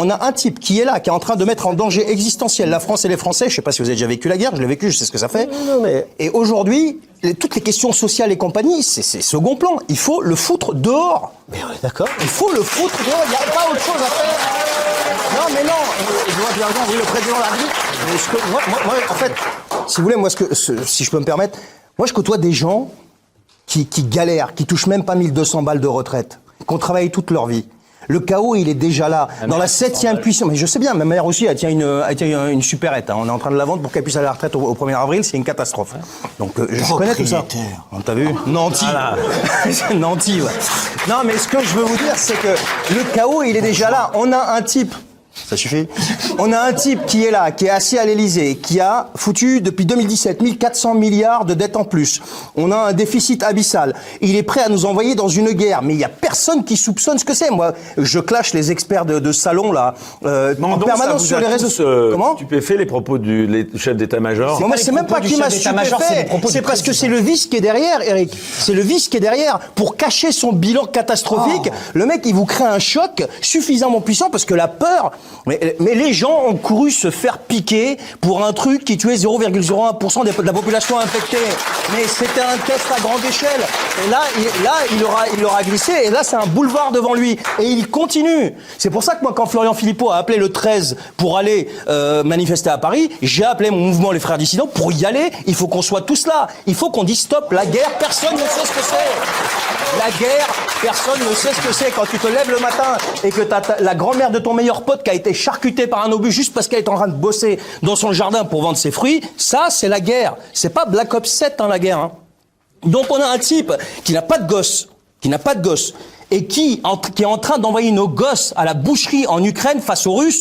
on a un type qui est là, qui est en train de mettre en danger existentiel la France et les Français. Je sais pas si vous avez déjà vécu la guerre, je l'ai vécu, je sais ce que ça fait. Et aujourd'hui, toutes les questions sociales et compagnie, c'est second plan. Il faut le foutre dehors. Mais ouais, d'accord. Il faut le foutre dehors, il n'y a pas autre chose à faire. Non, mais non, je vois bien, oui, le président l'a dit. Mais moi, en fait, si vous voulez, moi, si je peux me permettre, moi, je côtoie des gens qui galèrent, qui touchent même pas 1200 balles de retraite, qui ont travaillé toute leur vie. Le chaos, il est déjà là. Dans la 7e puissance. Mais je sais bien, ma mère aussi, elle tient une supérette. Hein. On est en train de la vendre pour qu'elle puisse aller à la retraite au 1er avril. C'est une catastrophe. Donc, je connais tout ça. T'as vu? Nanti. Voilà. C'est Nanti, ouais. Non, mais ce que je veux vous dire, c'est que le chaos, il est déjà là. On a un type. Ça suffit. On a un type qui est là, qui est assis à l'Élysée, qui a foutu depuis 2017 1400 milliards de dettes en plus. On a un déficit abyssal. Il est prêt à nous envoyer dans une guerre, mais il y a personne qui soupçonne ce que c'est. Moi, je clash les experts de salon là en permanence sur les réseaux sociaux. Comment stupéfait les propos du chef d'état-major. Moi, c'est même pas qui m'a stupéfait. C'est parce que c'est le vice qui est derrière, Eric. C'est le vice qui est derrière. Pour cacher son bilan catastrophique, le mec, il vous crée un choc suffisamment puissant parce que la peur. Mais les gens ont couru se faire piquer pour un truc qui tuait 0,01% de la population infectée. Mais c'était un test à grande échelle. Et là, il aura glissé. Et là, c'est un boulevard devant lui. Et il continue. C'est pour ça que moi, quand Florian Philippot a appelé le 13 pour aller manifester à Paris, j'ai appelé mon mouvement Les Frères Dissidents pour y aller. Il faut qu'on soit tous là. Il faut qu'on dise stop. La guerre, personne ne sait ce que c'est. La guerre, personne ne sait ce que c'est. Quand tu te lèves le matin et que t'as la grand-mère de ton meilleur pote qui a été charcutée par un obus juste parce qu'elle est en train de bosser dans son jardin pour vendre ses fruits, ça, c'est la guerre. C'est pas Black Ops 7, hein, la guerre. Hein. Donc on a un type qui n'a pas de gosse, et qui est en train d'envoyer nos gosses à la boucherie en Ukraine face aux Russes,